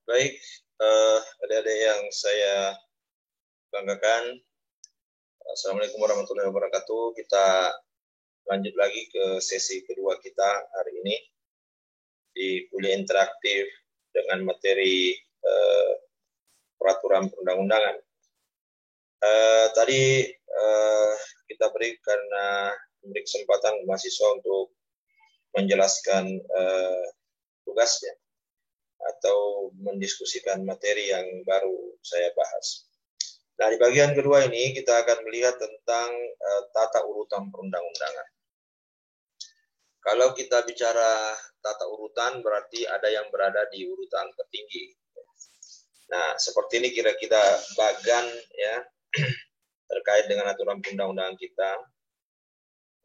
Baik, adik-adik yang saya banggakan, Assalamualaikum warahmatullahi wabarakatuh. Kita lanjut lagi ke sesi kedua kita hari ini di kuliah interaktif dengan materi peraturan perundang-undangan. Tadi kita beri kesempatan mahasiswa untuk menjelaskan tugasnya atau mendiskusikan materi yang baru saya bahas. Nah, di bagian kedua ini kita akan melihat tentang tata urutan perundang-undangan. Kalau kita bicara tata urutan, berarti ada yang berada di urutan tertinggi. Nah, seperti ini kira-kira bagan ya terkait dengan aturan perundang-undangan kita.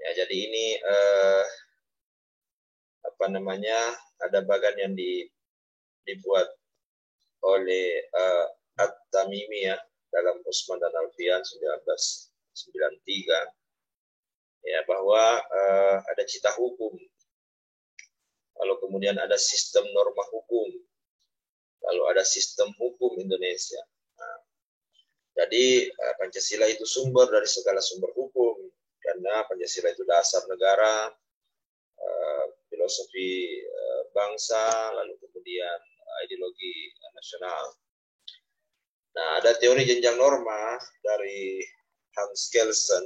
Ya, jadi ini ada bagan yang dibuat oleh At-Tamimi ya dalam Usman dan Alfian 1993 ya, bahwa ada cita hukum, lalu kemudian ada sistem norma hukum, lalu ada sistem hukum Indonesia. Nah, jadi Pancasila itu sumber dari segala sumber hukum, karena Pancasila itu dasar negara, filosofi bangsa, lalu kemudian ideologi nasional. Nah, ada teori jenjang norma dari Hans Kelsen,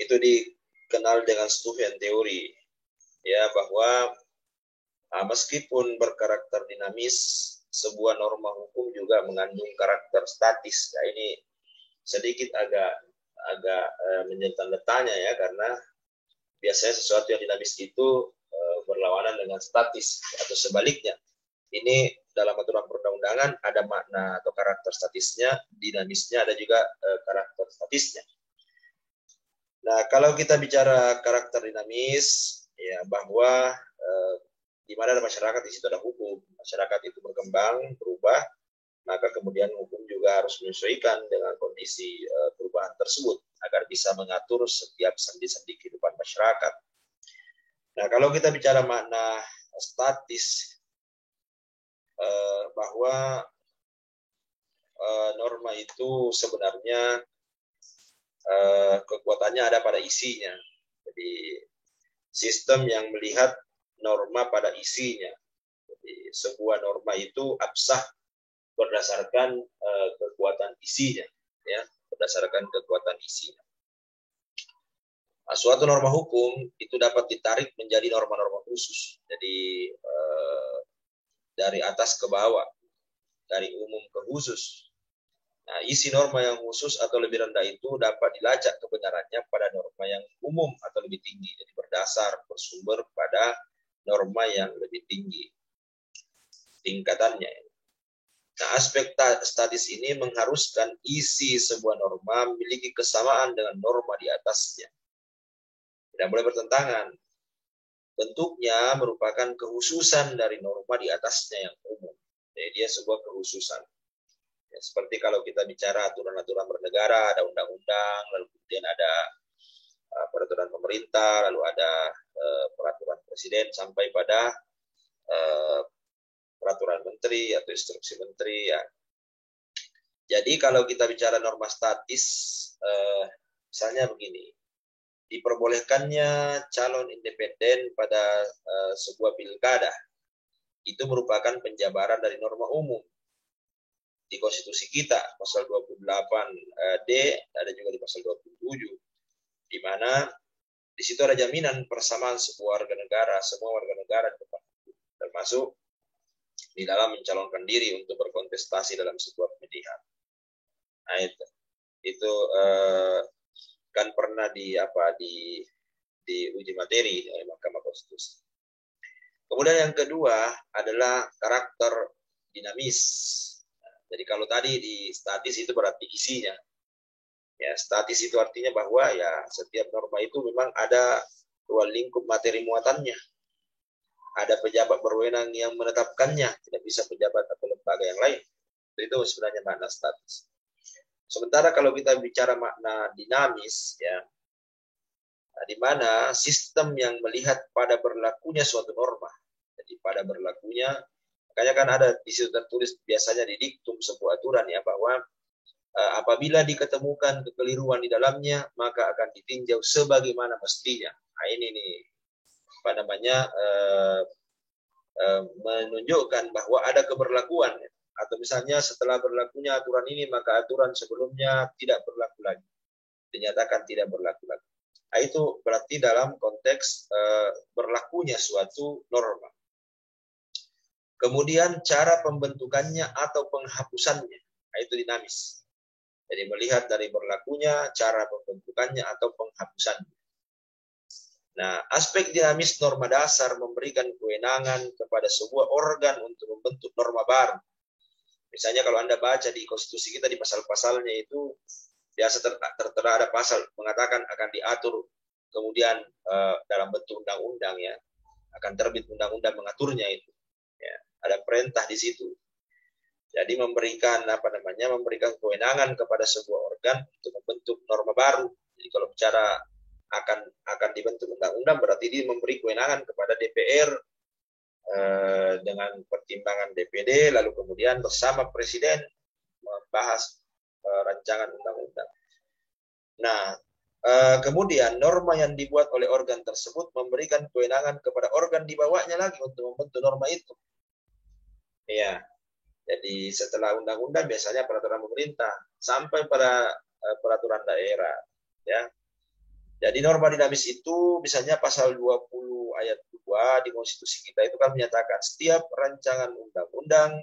itu dikenal dengan Stuffian teori, ya, bahwa meskipun berkarakter dinamis, sebuah norma hukum juga mengandung karakter statis. Nah, ini sedikit agak menjadi tanda tanya ya, karena biasanya sesuatu yang dinamis itu berlawanan dengan statis atau sebaliknya. Ini dalam aturan perundang-undangan ada makna atau karakter statisnya, dinamisnya, ada juga karakter statisnya. Nah, kalau kita bicara karakter dinamis, ya, bahwa di mana ada masyarakat, di situ ada hukum. Masyarakat itu berkembang, berubah, maka kemudian hukum juga harus menyesuaikan dengan kondisi perubahan tersebut agar bisa mengatur setiap sendi-sendi kehidupan masyarakat. Nah, kalau kita bicara makna statis, bahwa norma itu sebenarnya kekuatannya ada pada isinya. Jadi sistem yang melihat norma pada isinya. Jadi sebuah norma itu absah berdasarkan kekuatan isinya, ya, berdasarkan kekuatan isinya. Nah, suatu norma hukum itu dapat ditarik menjadi norma-norma khusus. Jadi dari atas ke bawah, dari umum ke khusus. Nah, isi norma yang khusus atau lebih rendah itu dapat dilacak kebenarannya pada norma yang umum atau lebih tinggi. Jadi bersumber pada norma yang lebih tinggi tingkatannya. Nah, aspek statis ini mengharuskan isi sebuah norma memiliki kesamaan dengan norma di atasnya. Tidak boleh bertentangan. Bentuknya merupakan kekhususan dari norma di atasnya yang umum. Jadi dia sebuah kekhususan. Ya, seperti kalau kita bicara aturan-aturan bernegara, ada undang-undang, lalu kemudian ada peraturan pemerintah, lalu ada peraturan presiden, sampai pada peraturan menteri atau instruksi menteri. Ya. Jadi kalau kita bicara norma statis, misalnya begini, diperbolehkannya calon independen pada sebuah pilkada, itu merupakan penjabaran dari norma umum. Di konstitusi kita, pasal 28D, ada juga di pasal 27, di mana di situ ada jaminan persamaan semua warga negara di depan hukum, termasuk di dalam mencalonkan diri untuk berkontestasi dalam sebuah pemilihan. Nah, itu kan pernah diuji materi oleh Mahkamah Konstitusi. Kemudian yang kedua adalah karakter dinamis. Jadi kalau tadi di statis itu berarti isinya. Ya, statis itu artinya bahwa ya setiap norma itu memang ada ruang lingkup materi muatannya. Ada pejabat berwenang yang menetapkannya, tidak bisa pejabat atau lembaga yang lain. Itu sebenarnya makna statis. Sementara kalau kita bicara makna dinamis, ya, di mana sistem yang melihat pada berlakunya suatu norma. Jadi pada berlakunya Makanya kan ada di situ tertulis biasanya di diktum sebuah aturan ya, bahwa apabila diketemukan kekeliruan di dalamnya, maka akan ditinjau sebagaimana mestinya. Nah, ini nih apa namanya menunjukkan bahwa ada keberlakuan, atau misalnya setelah berlakunya aturan ini, maka aturan sebelumnya tidak berlaku lagi, dinyatakan tidak berlaku lagi. Nah, itu berarti dalam konteks berlakunya suatu norma. Kemudian cara pembentukannya atau penghapusannya, nah, itu dinamis. Jadi melihat dari berlakunya, cara pembentukannya atau penghapusannya. Nah, aspek dinamis norma dasar memberikan kewenangan kepada sebuah organ untuk membentuk norma baru. Misalnya kalau Anda baca di konstitusi kita, di pasal-pasalnya itu biasa tertera ada pasal mengatakan akan diatur kemudian dalam bentuk undang-undang ya, akan terbit undang-undang mengaturnya itu. Ya, ada perintah di situ. Jadi memberikan memberikan kewenangan kepada sebuah organ untuk membentuk norma baru. Jadi kalau bicara akan dibentuk undang-undang, berarti dia memberi kewenangan kepada DPR dengan pertimbangan DPD, lalu kemudian bersama Presiden membahas rancangan undang-undang. Nah, kemudian norma yang dibuat oleh organ tersebut memberikan kewenangan kepada organ di bawahnya lagi untuk membentuk norma itu. Ya, jadi setelah undang-undang biasanya peraturan pemerintah sampai pada peraturan daerah. Ya, jadi norma dinamis itu misalnya pasal 20 ayat 2 di konstitusi kita itu kan menyatakan setiap rancangan undang-undang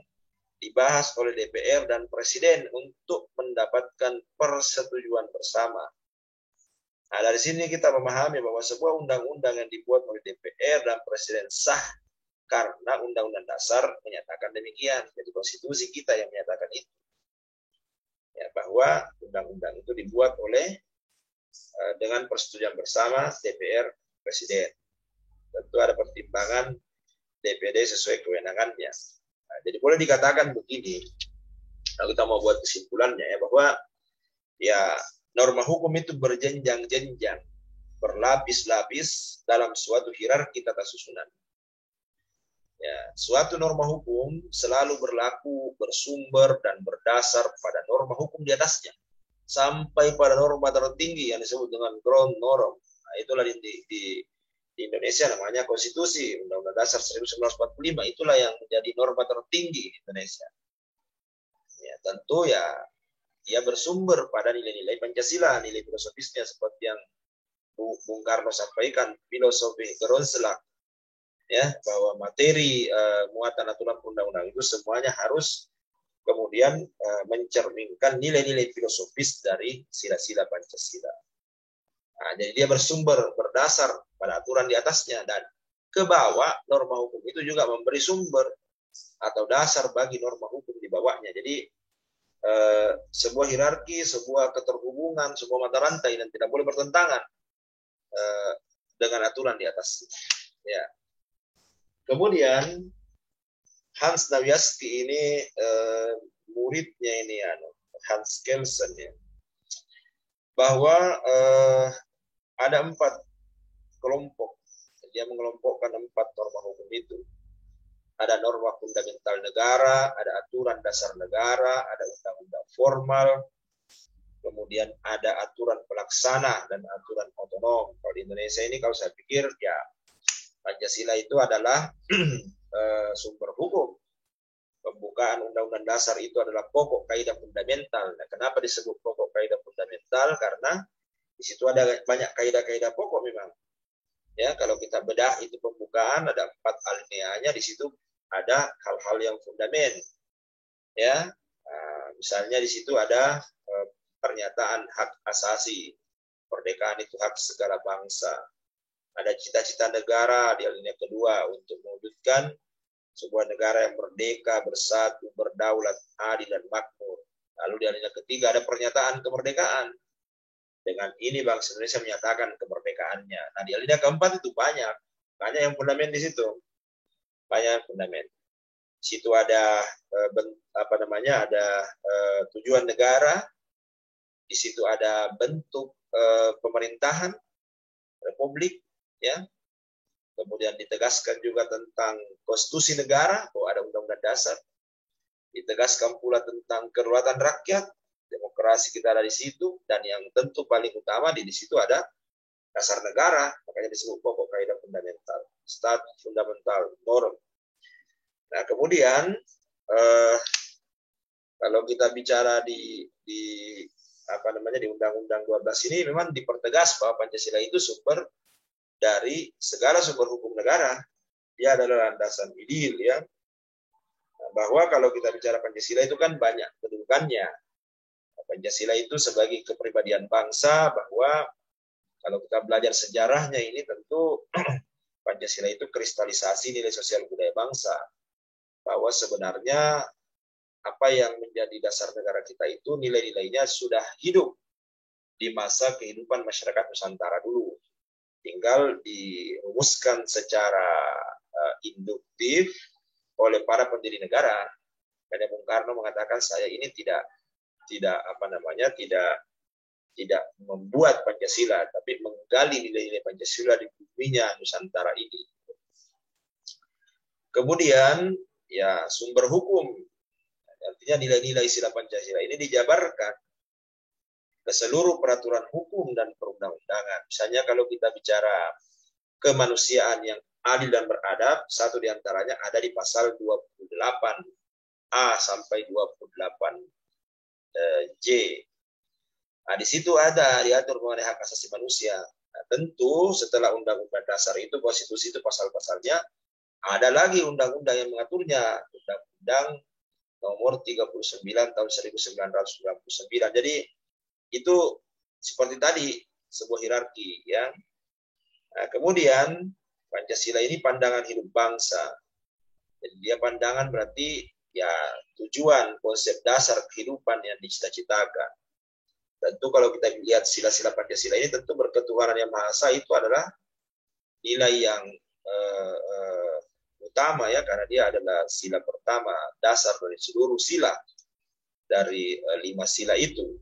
dibahas oleh DPR dan Presiden untuk mendapatkan persetujuan bersama. Nah, dari sini kita memahami bahwa sebuah undang-undang yang dibuat oleh DPR dan Presiden sah karena Undang-Undang Dasar menyatakan demikian. Jadi konstitusi kita yang menyatakan itu. Ya, bahwa undang-undang itu dibuat oleh dengan persetujuan bersama DPR Presiden. Tentu ada pertimbangan DPD sesuai kewenangannya. Nah, jadi boleh dikatakan begini, kalau kita mau buat kesimpulannya ya, bahwa ya norma hukum itu berjenjang-jenjang, berlapis-lapis dalam suatu hierarki tata susunan. Ya, suatu norma hukum selalu berlaku, bersumber dan berdasar pada norma hukum di atasnya, sampai pada norma tertinggi yang disebut dengan ground norm. Nah, itulah di Indonesia namanya konstitusi, Undang-Undang Dasar 1945, itulah yang menjadi norma tertinggi di Indonesia. Ya, tentu ya ia bersumber pada nilai-nilai Pancasila, nilai filosofisnya seperti yang Bung Karno sampaikan, filosofi Geronselak, ya, bahwa materi muatan aturan undang-undang itu semuanya harus kemudian mencerminkan nilai-nilai filosofis dari sila-sila Pancasila. Nah, jadi dia bersumber, berdasar pada aturan di atasnya, dan ke bawah norma hukum itu juga memberi sumber atau dasar bagi norma hukum di bawahnya. Jadi sebuah hierarki, sebuah keterhubungan, sebuah mata rantai dan tidak boleh bertentangan dengan aturan di atas. Ya. Kemudian Hans Nawiaski ini muridnya ini Hans Kelsen ya, bahwa ada 4 kelompok. Dia mengelompokkan 4 norma hukum itu. Ada norma fundamental negara, ada aturan dasar negara, ada undang-undang formal, kemudian ada aturan pelaksana dan aturan otonom. Kalau di Indonesia ini kalau saya pikir ya Pancasila itu adalah sumber hukum. Pembukaan Undang-Undang Dasar itu adalah pokok kaidah fundamental. Nah, kenapa disebut pokok kaidah fundamental? Karena di situ ada banyak kaidah-kaidah pokok memang. Ya, kalau kita bedah itu pembukaan ada 4 alineanya, di situ ada hal-hal yang fundamen. Ya, misalnya di situ ada pernyataan hak asasi, kemerdekaan itu hak segala bangsa. Ada cita-cita negara di alinea kedua untuk mewujudkan sebuah negara yang merdeka, bersatu, berdaulat, adil dan makmur. Lalu di alinea ketiga ada pernyataan kemerdekaan. Dengan ini bangsa Indonesia menyatakan kemerdekaannya. Nah, di alinea keempat itu banyak yang fundament di situ. Banyak fundament. Di situ ada ada tujuan negara. Di situ ada bentuk pemerintahan republik, ya. Kemudian ditegaskan juga tentang konstitusi negara, bahwa ada undang-undang dasar. Ditegaskan pula tentang kedaulatan rakyat, demokrasi kita ada di situ, dan yang tentu paling utama di situ ada dasar negara, makanya disebut pokok kaidah fundamental, stat fundamental norm. Nah, kemudian kalau kita bicara di Undang-Undang 12 ini memang dipertegas bahwa Pancasila itu sumber dari segala sumber hukum negara. Dia adalah landasan ideal, ya. Nah, bahwa kalau kita bicara Pancasila itu kan banyak kedudukannya. Pancasila itu sebagai kepribadian bangsa, bahwa kalau kita belajar sejarahnya ini tentu Pancasila itu kristalisasi nilai sosial budaya bangsa. Bahwa sebenarnya apa yang menjadi dasar negara kita itu nilai-nilainya sudah hidup di masa kehidupan masyarakat Nusantara dulu. Tinggal dirumuskan secara induktif oleh para pendiri negara. Karena Bung Karno mengatakan saya ini tidak membuat Pancasila, tapi menggali nilai-nilai Pancasila di buminya Nusantara ini. Kemudian ya sumber hukum, artinya nilai-nilai sila Pancasila ini dijabarkan ke seluruh peraturan hukum dan perundang-undangan. Misalnya kalau kita bicara kemanusiaan yang adil dan beradab, satu diantaranya ada di pasal 28A sampai 28J. Nah, di situ ada diatur mengenai hak asasi manusia. Nah, tentu setelah undang-undang dasar itu, konstitusi itu pasal-pasalnya, ada lagi undang-undang yang mengaturnya, Undang-Undang nomor 39 tahun 1999. Jadi itu seperti tadi, sebuah hierarki, ya. Nah, kemudian Pancasila ini pandangan hidup bangsa. Jadi dia pandangan berarti ya tujuan, konsep dasar kehidupan yang dicita-citakan. Tentu kalau kita lihat sila-sila Pancasila ini tentu berketuhanan yang Maha Esa itu adalah nilai yang utama, ya, karena dia adalah sila pertama, dasar dari seluruh sila dari 5 sila itu,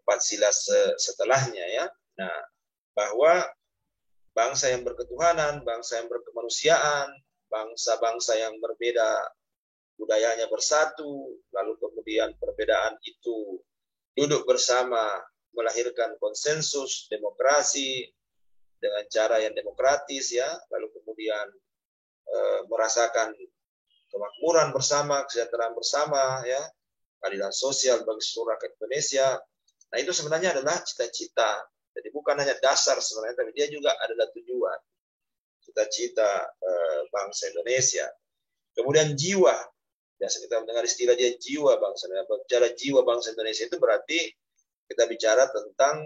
4 sila setelahnya, ya. Nah, bahwa bangsa yang berketuhanan, bangsa yang berkemanusiaan, bangsa-bangsa yang berbeda budayanya bersatu, lalu kemudian perbedaan itu duduk bersama melahirkan konsensus demokrasi dengan cara yang demokratis, ya, lalu kemudian merasakan kemakmuran bersama, kesejahteraan bersama, ya, keadilan sosial bagi seluruh rakyat Indonesia. Nah, itu sebenarnya adalah cita-cita. Jadi bukan hanya dasar sebenarnya, tapi dia juga adalah tujuan, cita-cita bangsa Indonesia. Kemudian jiwa, biasa kita mendengar istilah dia jiwa bangsa. Bicara jiwa bangsa Indonesia itu berarti kita bicara tentang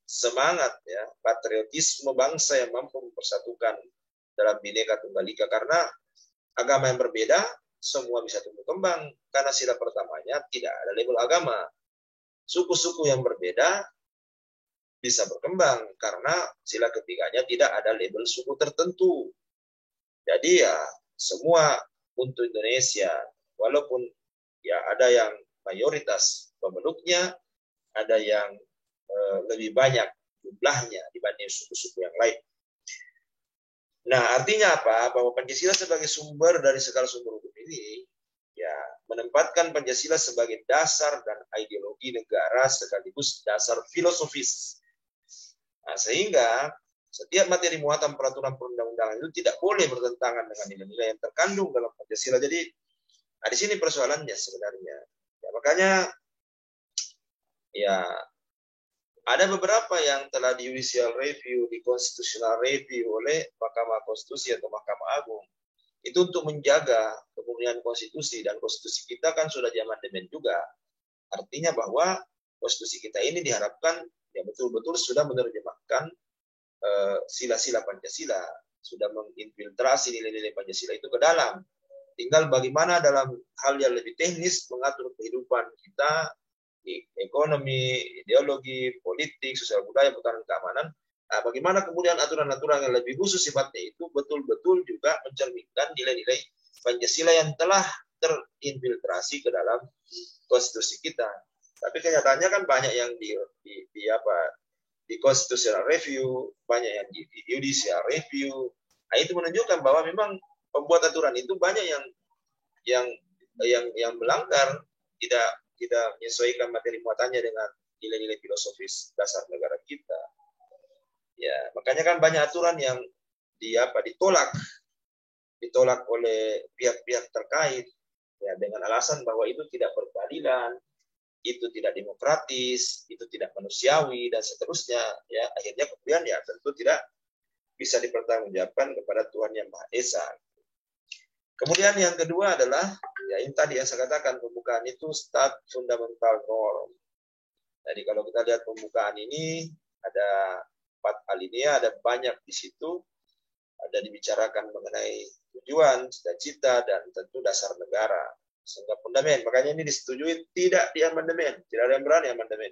semangat, ya, patriotisme bangsa yang mampu mempersatukan dalam Bhinneka Tunggal Ika, karena agama yang berbeda semua bisa tumbuh kembang karena sila pertamanya tidak ada label agama. Suku-suku yang berbeda bisa berkembang karena sila ketiganya tidak ada label suku tertentu. Jadi ya semua untuk Indonesia, walaupun ya ada yang mayoritas pemeluknya, ada yang lebih banyak jumlahnya dibanding suku-suku yang lain. Nah, artinya apa? Bahwa Pancasila sebagai sumber dari segala sumber hukum ini, ya, menempatkan Pancasila sebagai dasar dan ideologi negara sekaligus dasar filosofis. Nah, sehingga setiap materi muatan peraturan perundang-undangan itu tidak boleh bertentangan dengan nilai-nilai yang terkandung dalam Pancasila. Jadi, nah, di sini persoalannya sebenarnya. Ya, makanya, ya, ada beberapa yang telah di judicial review, di constitutional review oleh Mahkamah Konstitusi atau Mahkamah Agung. Itu untuk menjaga kemurnian konstitusi, dan konstitusi kita kan sudah diamandemen juga. Artinya bahwa konstitusi kita ini diharapkan ya betul-betul sudah menerjemahkan sila-sila Pancasila, sudah menginfiltrasi nilai-nilai Pancasila itu ke dalam. Tinggal bagaimana dalam hal yang lebih teknis mengatur kehidupan kita di ekonomi, ideologi, politik, sosial budaya, pertahanan keamanan. Nah, bagaimana kemudian aturan-aturan yang lebih khusus sifatnya itu betul-betul juga mencerminkan nilai-nilai Pancasila yang telah terinfiltrasi ke dalam konstitusi kita. Tapi kenyataannya kan banyak yang di constitutional review, banyak yang di judicial review. Nah, itu menunjukkan bahwa memang pembuat aturan itu banyak yang melanggar, tidak menyesuaikan materi muatannya dengan nilai-nilai filosofis dasar negara kita. Ya, makanya kan banyak aturan yang ditolak oleh pihak-pihak terkait ya, dengan alasan bahwa itu tidak berkeadilan, itu tidak demokratis, itu tidak manusiawi dan seterusnya. Ya, akhirnya kemudian ya tentu tidak bisa dipertanggungjawabkan kepada Tuhan Yang Maha Esa. Kemudian yang kedua adalah ya ini tadi yang saya katakan, pembukaan itu start fundamental norm. Jadi kalau kita lihat pembukaan ini ada 4 alinea, ada banyak di situ, ada dibicarakan mengenai tujuan, cita-cita, dan tentu dasar negara. Sehingga fundament, makanya ini disetujui tidak di amandemen, tidak ada yang berani amandemen.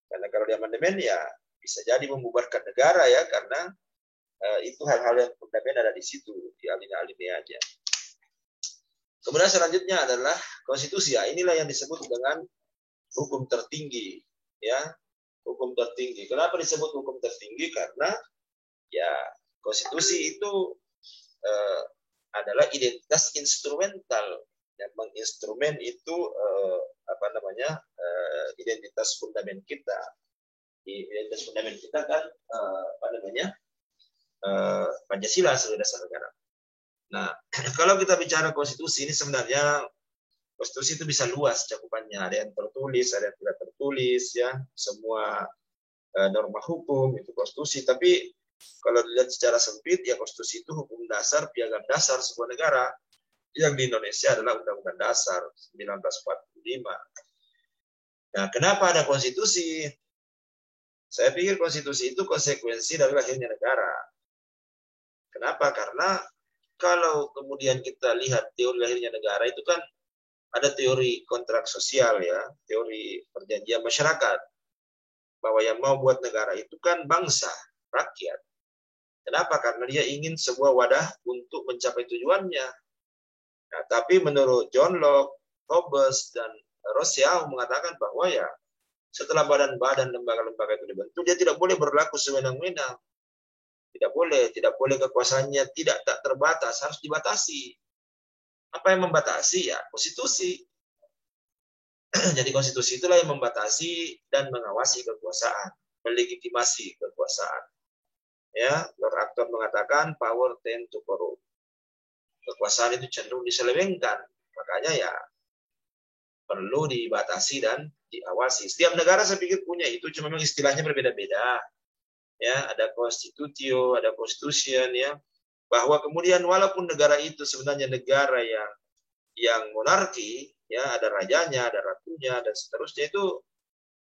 Karena kalau di amandemen ya bisa jadi membubarkan negara ya, karena itu hal-hal yang fundament ada di situ, di alinea aja. Kemudian selanjutnya adalah konstitusi. Ya, inilah yang disebut dengan hukum tertinggi, ya, hukum tertinggi. Kenapa disebut hukum tertinggi? Karena ya konstitusi itu adalah identitas instrumental yang menginstrumen itu identitas fundament kita. Identitas fundament kita kan Pancasila sebagai dasar negara. Nah, kalau kita bicara konstitusi ini sebenarnya konstitusi itu bisa luas cakupannya. Ada yang tertulis, ada yang tidak tertulis, ya. Semua norma hukum itu konstitusi. Tapi kalau dilihat secara sempit, ya konstitusi itu hukum dasar, piagam dasar sebuah negara. Yang di Indonesia adalah Undang-Undang Dasar 1945. Nah, kenapa ada konstitusi? Saya pikir konstitusi itu konsekuensi dari lahirnya negara. Kenapa? Karena kalau kemudian kita lihat teori lahirnya negara itu kan ada teori kontrak sosial ya, teori perjanjian masyarakat. Bahwa yang mau buat negara itu kan bangsa, rakyat. Kenapa? Karena dia ingin sebuah wadah untuk mencapai tujuannya. Nah, tapi menurut John Locke, Hobbes, dan Rousseau mengatakan bahwa ya setelah badan-badan lembaga-lembaga itu dibentuk, dia tidak boleh berlaku sewenang-wenang. Tidak boleh kekuasaannya tak terbatas, harus dibatasi. Apa yang membatasi? Ya, konstitusi. Jadi konstitusi itulah yang membatasi dan mengawasi kekuasaan, melegitimasi kekuasaan. Ya, Lord Acton mengatakan power tend to corrupt. Kekuasaan itu cenderung diselewengkan. Makanya ya perlu dibatasi dan diawasi. Setiap negara saya pikir punya itu, cuma memang istilahnya berbeda-beda. Ya, ada constitutio, ada constitution, ya. Bahwa kemudian walaupun negara itu sebenarnya negara yang monarki, ya, ada rajanya, ada ratunya dan seterusnya, itu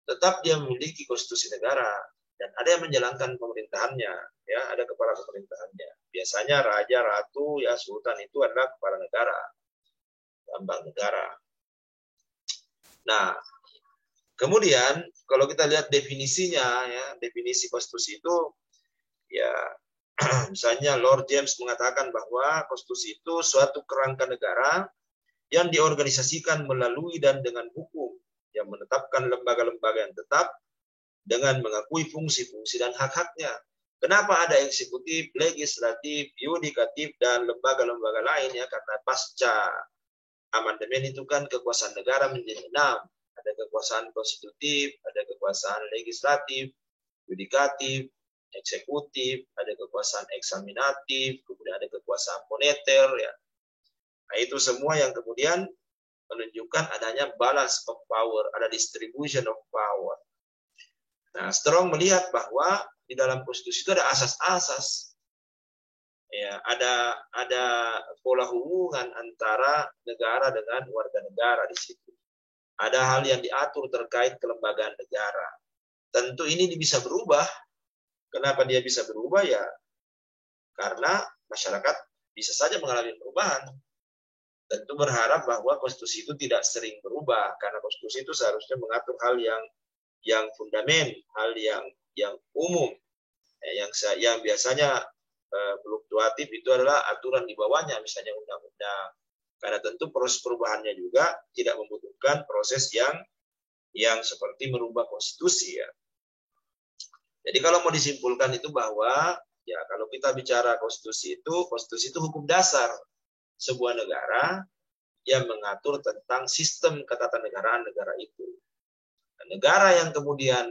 tetap dia memiliki konstitusi negara dan ada yang menjalankan pemerintahannya, ya, ada kepala pemerintahannya. Biasanya raja, ratu, ya, sultan itu adalah kepala negara, lambang negara. Nah, kemudian kalau kita lihat definisinya, ya, definisi konstitusi itu, ya, misalnya Lord James mengatakan bahwa konstitusi itu suatu kerangka negara yang diorganisasikan melalui dan dengan hukum, yang menetapkan lembaga-lembaga yang tetap dengan mengakui fungsi-fungsi dan hak-haknya. Kenapa ada eksekutif, legislatif, yudikatif, dan lembaga-lembaga lain? Ya, karena pasca amandemen itu kan kekuasaan negara menjadi 6. Ada kekuasaan konstitutif, ada kekuasaan legislatif, yudikatif, eksekutif, ada kekuasaan eksaminatif, kemudian ada kekuasaan moneter, ya. Nah, itu semua yang kemudian menunjukkan adanya balance of power, ada distribution of power. Nah, Strong melihat bahwa di dalam konstitusi itu ada asas-asas. Ya, ada pola hubungan antara negara dengan warga negara di situ. Ada hal yang diatur terkait kelembagaan negara. Tentu ini bisa berubah. Kenapa dia bisa berubah? Ya, karena masyarakat bisa saja mengalami perubahan. Tentu berharap bahwa konstitusi itu tidak sering berubah, karena konstitusi itu seharusnya mengatur hal yang fundament, hal yang umum, yang biasanya fluktuatif itu adalah aturan di bawahnya, misalnya undang-undang. Karena tentu proses perubahannya juga tidak membutuhkan proses yang seperti merubah konstitusi, ya. Jadi kalau mau disimpulkan itu bahwa ya kalau kita bicara konstitusi itu hukum dasar sebuah negara yang mengatur tentang sistem ketatanegaraan negara itu. Dan negara yang kemudian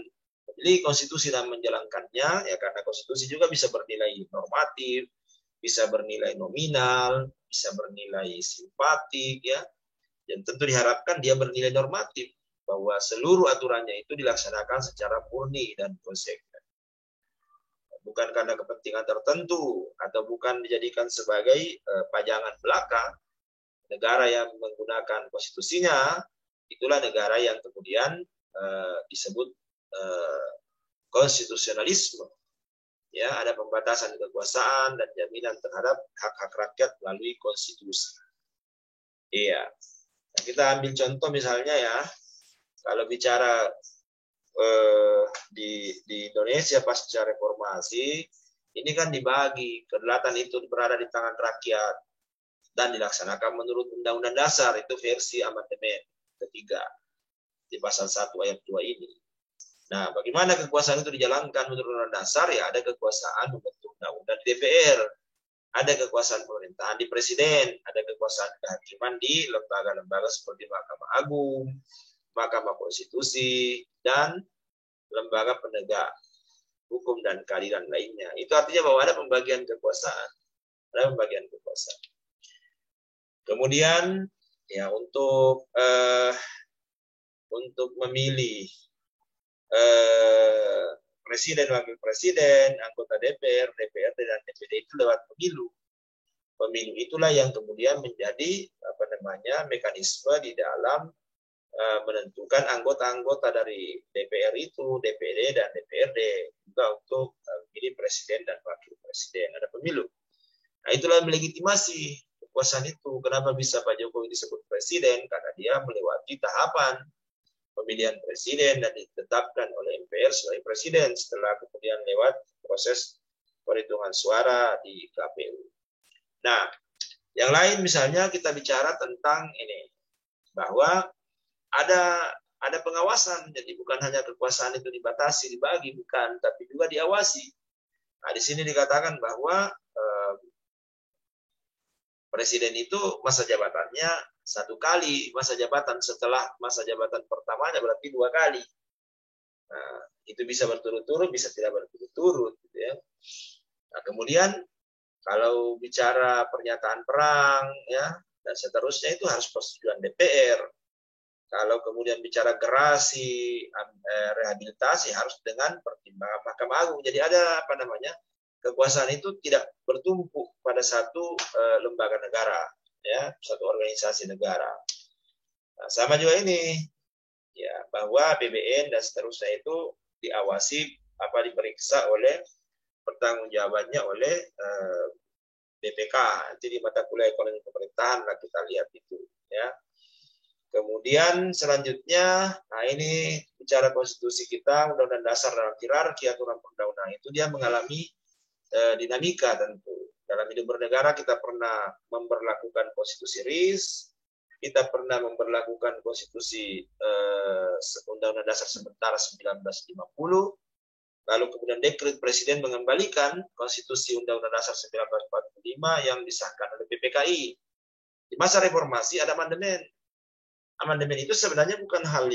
memilih konstitusi dan menjalankannya, ya karena konstitusi juga bisa bernilai normatif, bisa bernilai nominal, bisa bernilai simpatik, ya. Dan tentu diharapkan dia bernilai normatif, bahwa seluruh aturannya itu dilaksanakan secara murni dan konsekuen. Bukan karena kepentingan tertentu, atau bukan dijadikan sebagai pajangan belaka. Negara yang menggunakan konstitusinya, itulah negara yang kemudian disebut konstitusionalisme. Ya, ada pembatasan kekuasaan dan jaminan terhadap hak-hak rakyat melalui konstitusi. Iya. Nah, kita ambil contoh misalnya ya, kalau bicara di Indonesia pasca reformasi, ini kan dibagi, kedaulatan itu berada di tangan rakyat dan dilaksanakan menurut Undang-Undang Dasar, itu versi amandemen ketiga di pasal 1 ayat 2 ini. Nah, bagaimana kekuasaan itu dijalankan menurut Undang-Undang Dasar? Ya, ada kekuasaan membentuk undang-undang di DPR, ada kekuasaan pemerintahan di Presiden, ada kekuasaan kehakiman di lembaga-lembaga seperti Mahkamah Agung, Mahkamah Konstitusi, dan lembaga penegak hukum dan keadilan lainnya. Itu artinya bahwa ada pembagian kekuasaan. Ada pembagian kekuasaan. Kemudian, ya untuk memilih presiden, wakil presiden, anggota DPR, DPRD, dan DPD itu lewat pemilu. Pemilu itulah yang kemudian menjadi mekanisme di dalam menentukan anggota-anggota dari DPR itu, DPD, dan DPRD juga untuk memilih presiden dan wakil presiden. Ada pemilu. Nah, itulah melegitimasi kekuasaan itu. Kenapa bisa Pak Jokowi disebut presiden? Karena dia melewati tahapan pemilihan presiden dan ditetapkan oleh MPR sebagai presiden setelah kemudian lewat proses perhitungan suara di KPU. Nah, yang lain misalnya kita bicara tentang ini, bahwa ada pengawasan, jadi bukan hanya kekuasaan itu dibatasi, dibagi, bukan, tapi juga diawasi. Nah, di sini dikatakan bahwa presiden itu masa jabatannya 1 kali, masa jabatan setelah masa jabatan pertamanya berarti 2 kali. Nah, itu bisa berturut-turut, bisa tidak berturut-turut, gitu ya. Nah, kemudian kalau bicara pernyataan perang, ya, dan seterusnya itu harus persetujuan DPR. Kalau kemudian bicara gerasi, rehabilitasi harus dengan pertimbangan Mahkamah Agung. Jadi ada kekuasaan itu tidak bertumpuk pada satu lembaga negara, ya, satu organisasi negara. Nah, sama juga ini, ya, bahwa APBN dan seterusnya itu diawasi, diperiksa oleh pertanggungjawabannya oleh BPK. Nanti di mata kuliah ekonomi pemerintahan lah kita lihat itu, ya. Kemudian selanjutnya, nah ini bicara konstitusi kita, Undang-Undang Dasar dalam hierarki aturan perundang-undangan itu dia mengalami dinamika tentu. Dalam hidup bernegara kita pernah memberlakukan konstitusi RIS, kita pernah memberlakukan konstitusi Undang-Undang Dasar sementara 1950, lalu kemudian dekret presiden mengembalikan konstitusi Undang-Undang Dasar 1945 yang disahkan oleh PPKI. Di masa reformasi ada amandemen. Amandemen itu sebenarnya bukan hal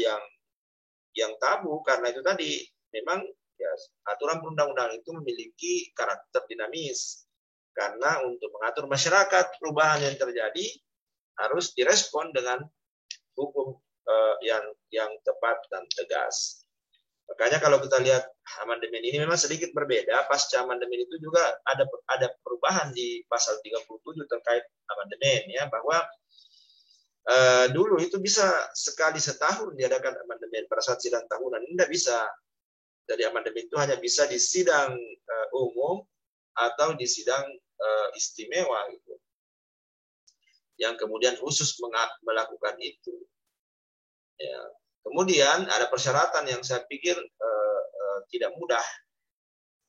yang tabu, karena itu tadi memang ya, aturan perundang-undangan itu memiliki karakter dinamis, karena untuk mengatur masyarakat perubahan yang terjadi harus direspon dengan hukum yang tepat dan tegas. Makanya kalau kita lihat amandemen ini memang sedikit berbeda. Pasca amandemen itu juga ada perubahan di pasal 37 terkait amandemen, ya, bahwa dulu itu bisa sekali setahun diadakan amandemen pada saat sidang tahunan. Ini tidak bisa. Jadi amandemen itu hanya bisa di sidang umum atau di sidang istimewa, gitu, yang kemudian khusus melakukan itu. Ya. Kemudian ada persyaratan yang saya pikir tidak mudah.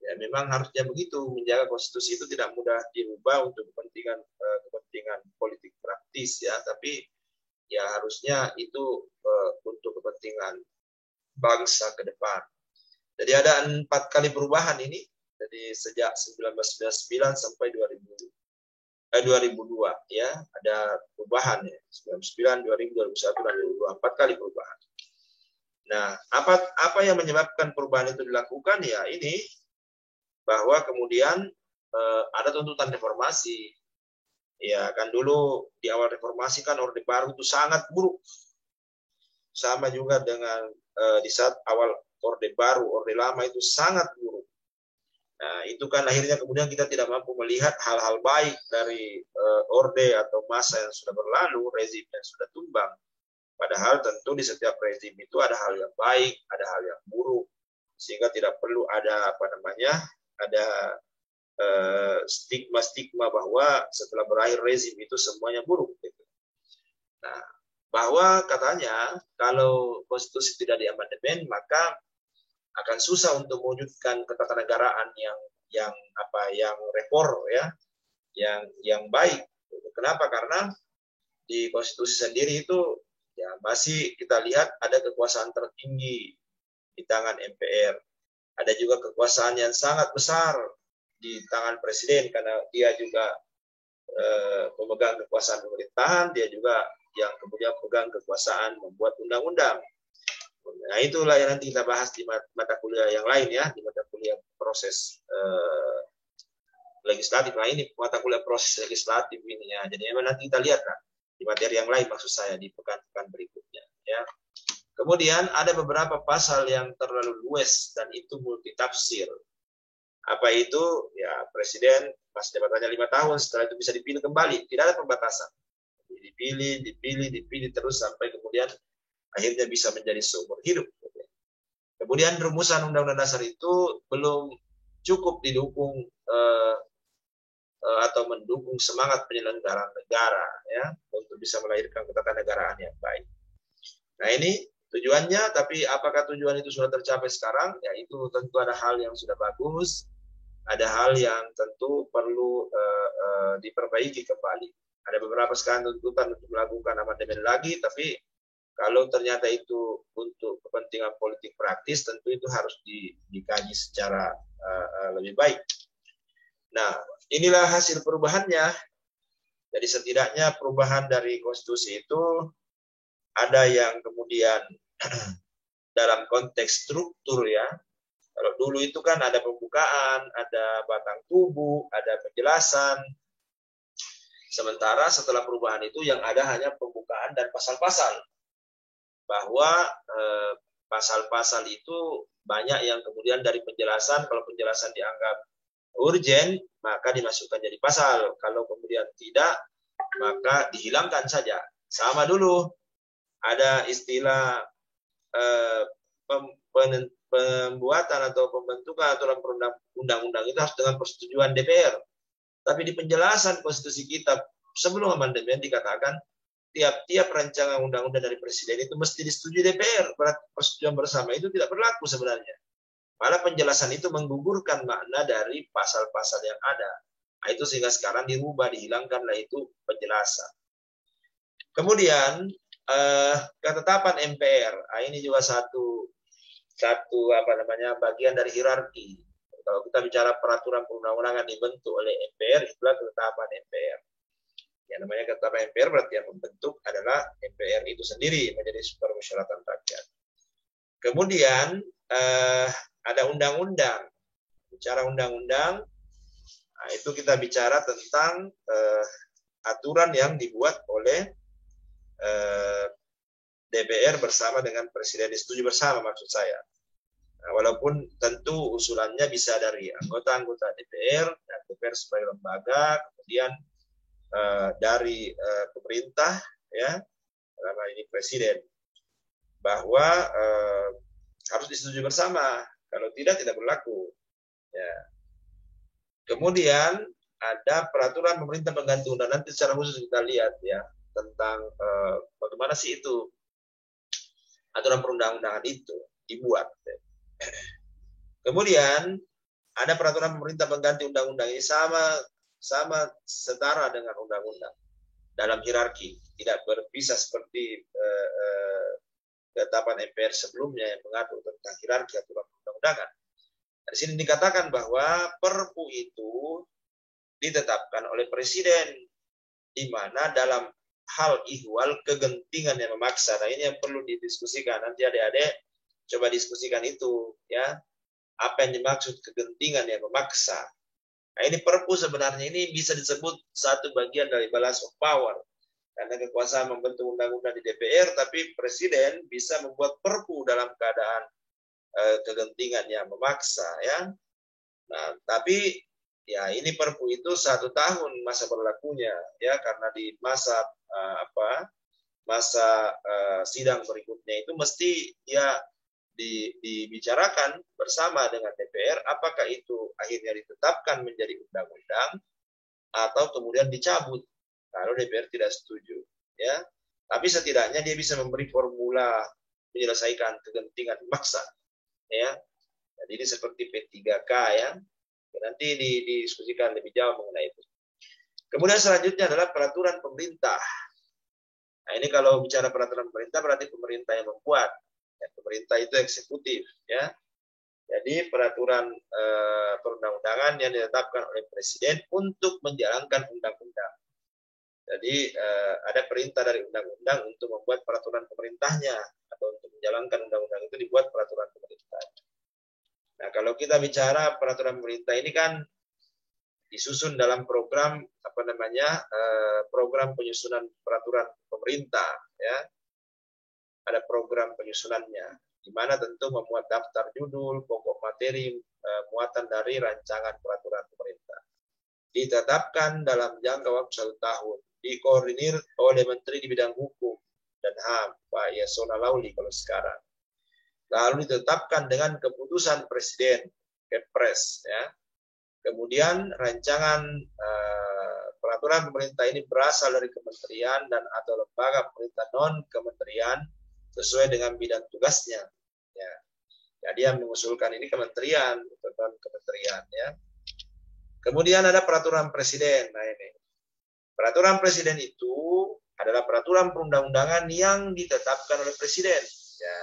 Ya, memang harusnya begitu, menjaga konstitusi itu tidak mudah dirubah untuk kepentingan politik praktis, ya, tapi ya harusnya itu untuk kepentingan bangsa ke depan. Jadi ada 4 kali perubahan ini. Jadi sejak 1999 sampai 2002 ya, ada perubahan ya. 99, 2000, 2001, dan 2002, 4 kali perubahan. Nah, apa yang menyebabkan perubahan itu dilakukan ya ini, bahwa kemudian ada tuntutan reformasi. Ya kan dulu di awal reformasi kan Orde Baru itu sangat buruk. Sama juga dengan di saat awal Orde Baru, Orde Lama itu sangat buruk. Nah, itu kan akhirnya kemudian kita tidak mampu melihat hal-hal baik dari Orde atau masa yang sudah berlalu, rezim yang sudah tumbang. Padahal tentu di setiap rezim itu ada hal yang baik, ada hal yang buruk, sehingga tidak perlu ada ada stigma-stigma bahwa setelah berakhir rezim itu semuanya buruk. Gitu. Nah, bahwa katanya kalau konstitusi tidak diamandemen maka akan susah untuk mewujudkan ketatanegaraan yang reform ya, yang baik. Kenapa? Karena di konstitusi sendiri itu ya masih kita lihat ada kekuasaan tertinggi di tangan MPR. Ada juga kekuasaan yang sangat besar di tangan presiden karena dia juga pemegang kekuasaan pemerintahan, dia juga yang kemudian pegang kekuasaan membuat undang-undang. Nah, itulah yang nanti kita bahas di mata kuliah yang lain ya, di mata kuliah proses legislatif. Nah, ini mata kuliah proses legislatif ini ya. Jadi memang nanti kita lihat lah di materi yang lain, maksud saya di pekan-pekan berikutnya ya. Kemudian ada beberapa pasal yang terlalu luas dan itu multitafsir. Apa itu? Ya, presiden pas jabatannya 5 tahun, setelah itu bisa dipilih kembali, tidak ada pembatasan. Dipilih terus sampai kemudian akhirnya bisa menjadi seumur hidup. Kemudian rumusan Undang-Undang Dasar itu belum cukup didukung atau mendukung semangat penyelenggaraan negara ya, untuk bisa melahirkan ketatanegaraan yang baik. Nah, ini tujuannya, tapi apakah tujuan itu sudah tercapai sekarang? Ya, itu tentu ada hal yang sudah bagus, ada hal yang tentu perlu diperbaiki kembali. Ada beberapa sekarang tuntutan untuk melakukan amandemen lagi, tapi kalau ternyata itu untuk kepentingan politik praktis, tentu itu harus dikaji secara lebih baik. Nah, inilah hasil perubahannya. Jadi setidaknya perubahan dari konstitusi itu ada yang kemudian dalam konteks struktur ya. Kalau dulu itu kan ada pembukaan, ada batang tubuh, ada penjelasan. Sementara setelah perubahan itu yang ada hanya pembukaan dan pasal-pasal. Bahwa pasal-pasal itu banyak yang kemudian dari penjelasan, kalau penjelasan dianggap urgen, maka dimasukkan jadi pasal. Kalau kemudian tidak, maka dihilangkan saja. Sama dulu, ada istilah pembuatan atau pembentukan aturan undang-undang itu harus dengan persetujuan DPR. Tapi di penjelasan konstitusi kita sebelum amandemen dikatakan tiap-tiap rancangan undang-undang dari presiden itu mesti disetujui DPR. Persetujuan bersama itu tidak berlaku sebenarnya. Malah penjelasan itu menggugurkan makna dari pasal-pasal yang ada. Nah, itu sehingga sekarang dirubah, dihilangkanlah itu penjelasan. Kemudian ketetapan MPR, ini juga satu bagian dari hierarki. Kalau kita bicara peraturan perundang-undangan dibentuk oleh MPR, itulah ketetapan MPR. Yang namanya ketetapan MPR berarti yang membentuk adalah MPR itu sendiri menjadi supermusyawaratan rakyat. Kemudian ada undang-undang. Bicara undang-undang, nah itu kita bicara tentang aturan yang dibuat oleh DPR bersama dengan presiden, disetujui bersama maksud saya. Nah, walaupun tentu usulannya bisa dari anggota-anggota DPR dan DPR sebagai lembaga, kemudian dari pemerintah ya, dalam hal ini presiden, bahwa harus disetujui bersama. Kalau tidak berlaku. Ya. Kemudian ada peraturan pemerintah pengganti undang, nanti secara khusus kita lihat ya tentang bagaimana sih itu aturan perundang-undangan itu dibuat. Kemudian ada peraturan pemerintah pengganti undang-undang ini sama setara dengan undang-undang dalam hierarki, tidak berpisah seperti ketetapan MPR sebelumnya yang mengatur tentang hierarki aturan perundang-undangan. Di sini dikatakan bahwa Perpu itu ditetapkan oleh Presiden, di mana dalam hal ihwal kegentingan yang memaksa. Nah, ini yang perlu didiskusikan. Nanti adik-adik coba diskusikan itu, ya. Apa yang dimaksud kegentingan yang memaksa? Nah, ini Perpu sebenarnya ini bisa disebut satu bagian dari balance of power. Karena kekuasaan membentuk undang-undang di DPR, tapi Presiden bisa membuat Perpu dalam keadaan kegentingan yang memaksa, ya. Nah, tapi ya ini Perpu itu 1 tahun masa berlakunya, ya, karena di masa sidang berikutnya itu mesti ya dibicarakan bersama dengan DPR apakah itu akhirnya ditetapkan menjadi undang-undang atau kemudian dicabut kalau DPR tidak setuju, ya. Tapi setidaknya dia bisa memberi formula menyelesaikan kegentingan memaksa, ya. Jadi ini seperti P3K, ya. Nanti didiskusikan lebih jauh mengenai itu. Kemudian selanjutnya adalah peraturan pemerintah. Nah, ini kalau bicara peraturan pemerintah berarti pemerintah yang membuat. Ya, pemerintah itu eksekutif, ya. Jadi peraturan perundang-undangan yang ditetapkan oleh Presiden untuk menjalankan undang-undang. Jadi ada perintah dari undang-undang untuk membuat peraturan pemerintahnya atau untuk menjalankan undang-undang itu dibuat peraturan pemerintah. Nah, kalau kita bicara peraturan pemerintah ini kan disusun dalam program program penyusunan peraturan pemerintah, ya. Ada program penyusunannya, di mana tentu memuat daftar judul, pokok materi, muatan dari rancangan peraturan pemerintah. Ditetapkan dalam jangka waktu 1 tahun, dikoordinir oleh Menteri di bidang hukum dan HAM, Pak Yasona Lauli kalau sekarang. Lalu ditetapkan dengan keputusan Presiden, Kepres, ya. Kemudian rancangan peraturan pemerintah ini berasal dari kementerian dan atau lembaga pemerintah non kementerian sesuai dengan bidang tugasnya, ya. Jadi yang mengusulkan ini kementerian, bukan kementerian, ya. Kemudian ada peraturan presiden. Nah, ini peraturan presiden itu adalah peraturan perundang-undangan yang ditetapkan oleh presiden, ya,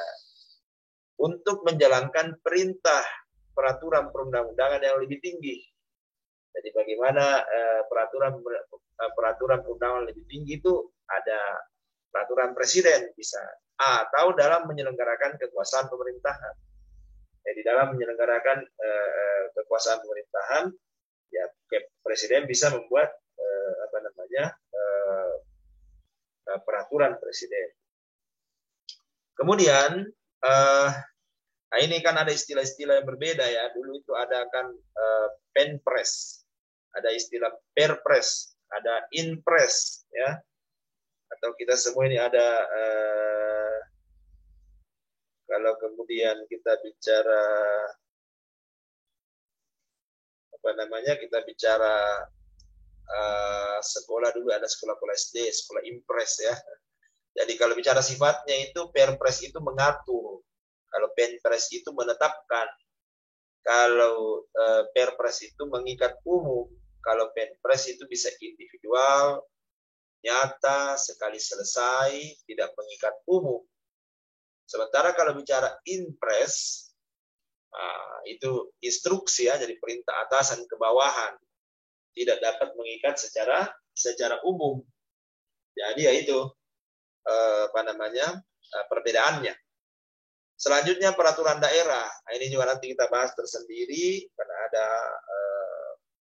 untuk menjalankan perintah peraturan perundang-undangan yang lebih tinggi. Jadi bagaimana peraturan perundang-undangan lebih tinggi itu ada peraturan presiden bisa, atau dalam menyelenggarakan kekuasaan pemerintahan. Jadi dalam menyelenggarakan kekuasaan pemerintahan, ya presiden bisa membuat peraturan presiden. Kemudian nah ini kan ada istilah-istilah yang berbeda, ya. Dulu itu ada kan penpres, ada istilah perpres, ada inpres, ya. Atau kita semua ini ada kalau kemudian kita bicara kita bicara sekolah dulu ada sekolah SD, sekolah impres, ya. Jadi kalau bicara sifatnya itu perpres itu mengatur, kalau penpres itu menetapkan, kalau perpres itu mengikat umum, kalau penpres itu bisa individual, nyata, sekali selesai, tidak mengikat umum. Sementara kalau bicara inpres, itu instruksi, ya, jadi perintah atasan ke bawahan, tidak dapat mengikat secara umum. Jadi ya itu perbedaannya. Selanjutnya peraturan daerah. Nah, ini juga nanti kita bahas tersendiri karena ada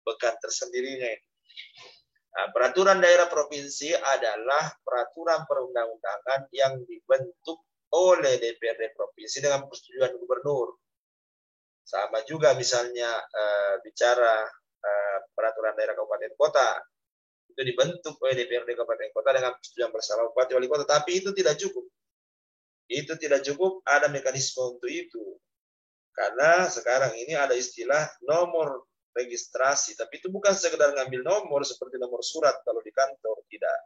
bekan tersendirinya. Nah, peraturan daerah provinsi adalah peraturan perundang-undangan yang dibentuk oleh DPRD provinsi dengan persetujuan gubernur. Sama juga misalnya bicara peraturan daerah kabupaten kota, itu dibentuk oleh DPRD kabupaten kota dengan persetujuan bersama bupati wali kota, tapi itu tidak cukup. Itu tidak cukup, ada mekanisme untuk itu. Karena sekarang ini ada istilah nomor registrasi, tapi itu bukan sekedar ngambil nomor seperti nomor surat kalau di kantor, tidak.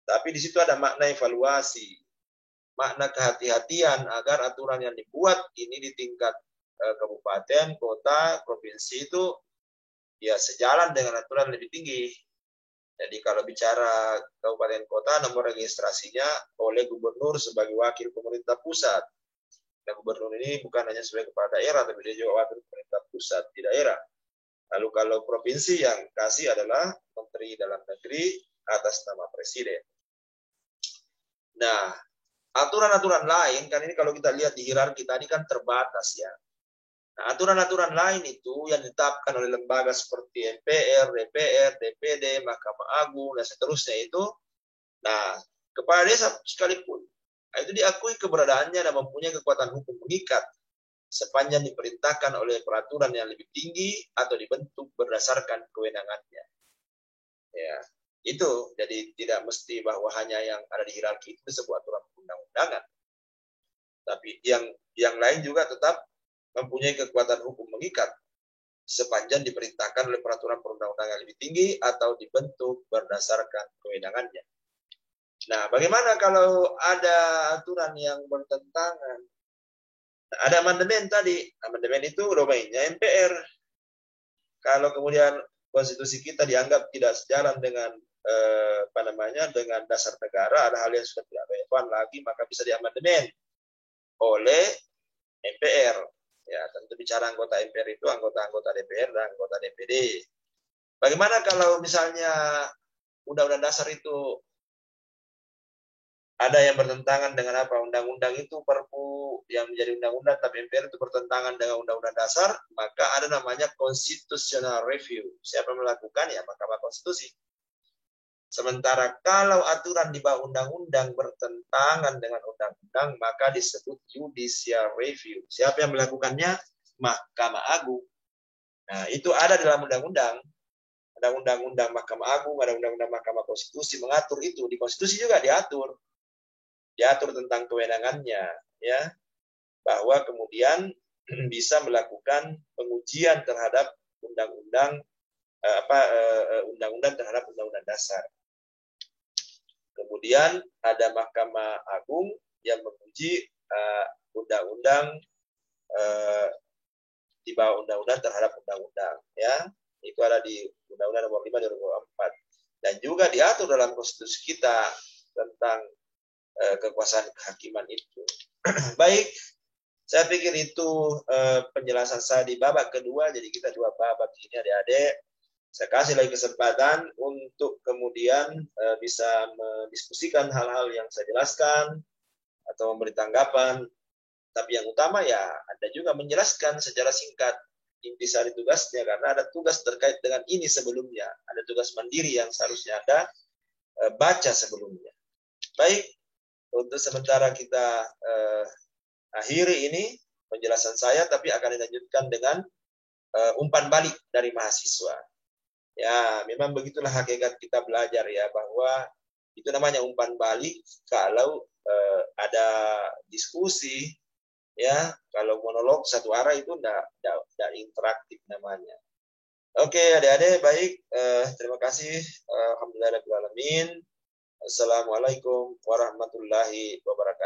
Tapi di situ ada makna evaluasi, makna kehati-hatian agar aturan yang dibuat ini di tingkat kabupaten, kota, provinsi itu ya sejalan dengan aturan lebih tinggi. Jadi kalau bicara kabupaten kota, nomor registrasinya oleh gubernur sebagai wakil pemerintah pusat. Dan gubernur ini bukan hanya sebagai kepala daerah, tapi dia juga wakil pemerintah pusat di daerah. Lalu kalau provinsi yang kasih adalah Menteri Dalam Negeri atas nama Presiden. Nah, aturan-aturan lain, kan ini kalau kita lihat di hierarki tadi kan terbatas ya. Nah, aturan-aturan lain itu yang ditetapkan oleh lembaga seperti MPR, DPR, DPD, Mahkamah Agung, dan seterusnya itu, nah, kepala desa sekalipun, nah, itu diakui keberadaannya dan mempunyai kekuatan hukum mengikat sepanjang diperintahkan oleh peraturan yang lebih tinggi atau dibentuk berdasarkan kewenangannya. Ya, itu jadi tidak mesti bahwa hanya yang ada di hierarki itu sebuah aturan perundang-undangan. Tapi yang lain juga tetap mempunyai kekuatan hukum mengikat sepanjang diperintahkan oleh peraturan perundang-undangan lebih tinggi atau dibentuk berdasarkan kewenangannya. Nah, bagaimana kalau ada aturan yang bertentangan? Nah, ada amandemen tadi. Amandemen itu domainnya MPR. Kalau kemudian konstitusi kita dianggap tidak sejalan dengan dengan dasar negara, ada hal yang sudah tidak relevan lagi, maka bisa diamandemen oleh MPR. Ya, tentu bicara anggota MPR itu anggota-anggota DPR dan anggota DPD. Bagaimana kalau misalnya undang-undang dasar itu ada yang bertentangan dengan apa? Undang-undang itu perpu yang menjadi undang-undang, tapi MPR itu bertentangan dengan undang-undang dasar, maka ada namanya constitutional review. Siapa melakukan? Ya, Mahkamah Konstitusi. Sementara kalau aturan di bawah undang-undang bertentangan dengan undang-undang, maka disebut judicial review. Siapa yang melakukannya? Mahkamah Agung. Nah, itu ada dalam undang-undang. Ada undang-undang Mahkamah Agung, ada undang-undang Mahkamah Konstitusi mengatur itu. Di konstitusi juga diatur. Diatur tentang kewenangannya, ya. Bahwa kemudian bisa melakukan pengujian terhadap undang-undang undang-undang terhadap undang-undang dasar. Kemudian ada Mahkamah Agung yang menguji undang-undang di bawah undang-undang terhadap undang-undang, ya. Itu ada di Undang-Undang Nomor 5 2024. Dan juga diatur dalam konstitusi kita tentang kekuasaan kehakiman itu. Baik, saya pikir itu penjelasan saya di babak kedua. Jadi kita dua babak ini adik-adik. Saya kasih lagi kesempatan untuk kemudian bisa mendiskusikan hal-hal yang saya jelaskan atau memberi tanggapan. Tapi yang utama ya Anda juga menjelaskan secara singkat intisari tugasnya, karena ada tugas terkait dengan ini sebelumnya. Ada tugas mandiri yang seharusnya Anda baca sebelumnya. Baik, untuk sementara kita akhiri ini penjelasan saya, tapi akan dilanjutkan dengan umpan balik dari mahasiswa. Ya, memang begitulah hakikat kita belajar ya, bahwa itu namanya umpan balik kalau ada diskusi, ya. Kalau monolog satu arah itu enggak interaktif namanya. Oke, adik-adik, baik. Terima kasih. Alhamdulillahirabbil alamin. Assalamualaikum warahmatullahi wabarakatuh.